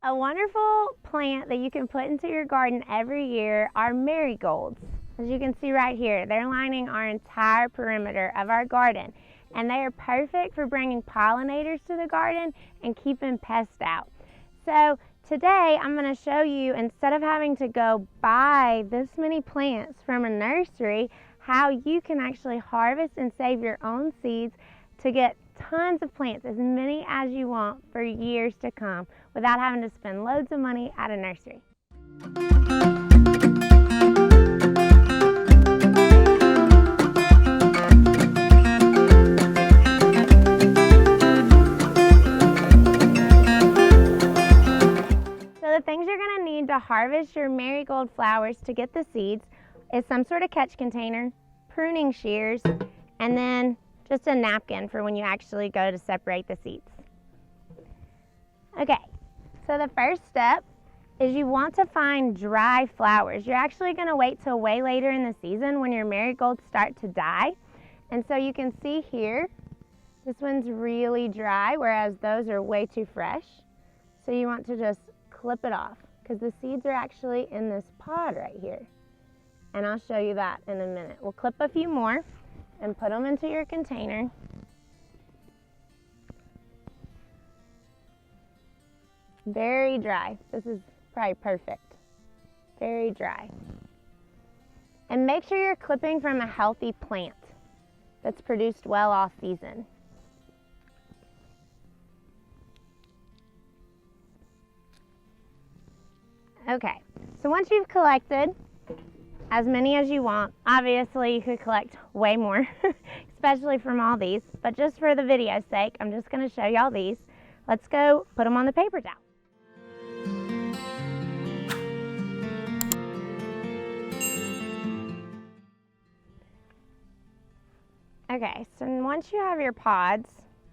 A wonderful plant that you can put into your garden every year are marigolds. As you can see right here, they're lining our entire perimeter of our garden, and they are perfect for bringing pollinators to the garden and keeping pests out. So today I'm going to show you, instead of having to go buy this many plants from a nursery, how you can actually harvest and save your own seeds to get tons of plants, as many as you want for years to come, without having to spend loads of money at a nursery. So the things you're going to need to harvest your marigold flowers to get the seeds is some sort of catch container, pruning shears, and then just a napkin for when you actually go to separate the seeds. Okay, so the first step is you want to find dry flowers. You're actually going to wait till way later in the season when your marigolds start to die. And so you can see here, this one's really dry, whereas those are way too fresh. So you want to just clip it off, because the seeds are actually in this pod right here. And I'll show you that in a minute. We'll clip a few more and put them into your container. Very dry. This is probably perfect. Very dry. And make sure you're clipping from a healthy plant that's produced well all season. Okay, so once you've collected as many as you want, obviously you could collect way more, especially from all these, but just for the video's sake, I'm just going to show y'all these. Let's go put them on the paper towel. Okay, so once you have your pods,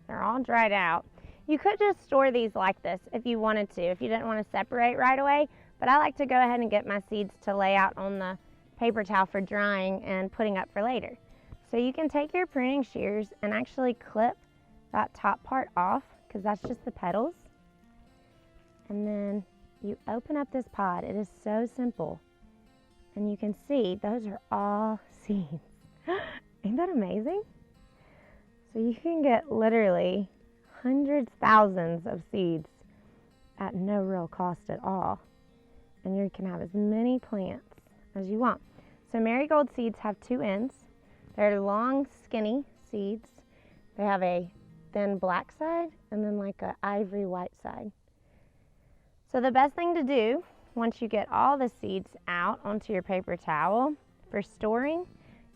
they're all dried out, you could just store these like this if you wanted to, if you didn't want to separate right away, but I like to go ahead and get my seeds to lay out on the paper towel for drying and putting up for later. So you can take your pruning shears and actually clip that top part off, because that's just the petals. And then you open up this pod. It is so simple. And you can see those are all seeds. Ain't that amazing? So you can get literally hundreds, thousands of seeds at no real cost at all. And you can have as many plants as you want. So marigold seeds have two ends. They're long, skinny seeds. They have a thin black side and then like an ivory white side. So the best thing to do once you get all the seeds out onto your paper towel for storing,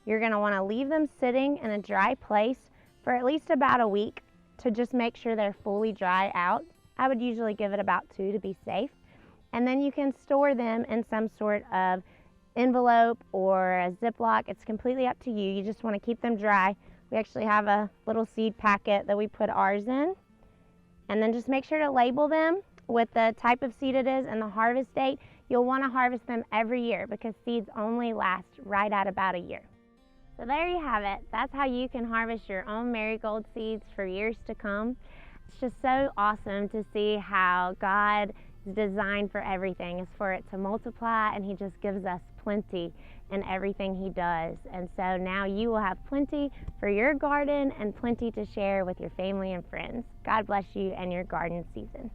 you're going to want to leave them sitting in a dry place for at least about a week to just make sure they're fully dry out. I would usually give it about 2 to be safe. And then you can store them in some sort of envelope or a Ziploc. It's completely up to you. You just want to keep them dry. We actually have a little seed packet that we put ours in. And then just make sure to label them with the type of seed it is and the harvest date. You'll want to harvest them every year because seeds only last right at about a year. So there you have it. That's how you can harvest your own marigold seeds for years to come. It's just so awesome to see how God designed for everything is for it to multiply, and he just gives us plenty in everything he does. And so now you will have plenty for your garden and plenty to share with your family and friends. God bless you and your garden season.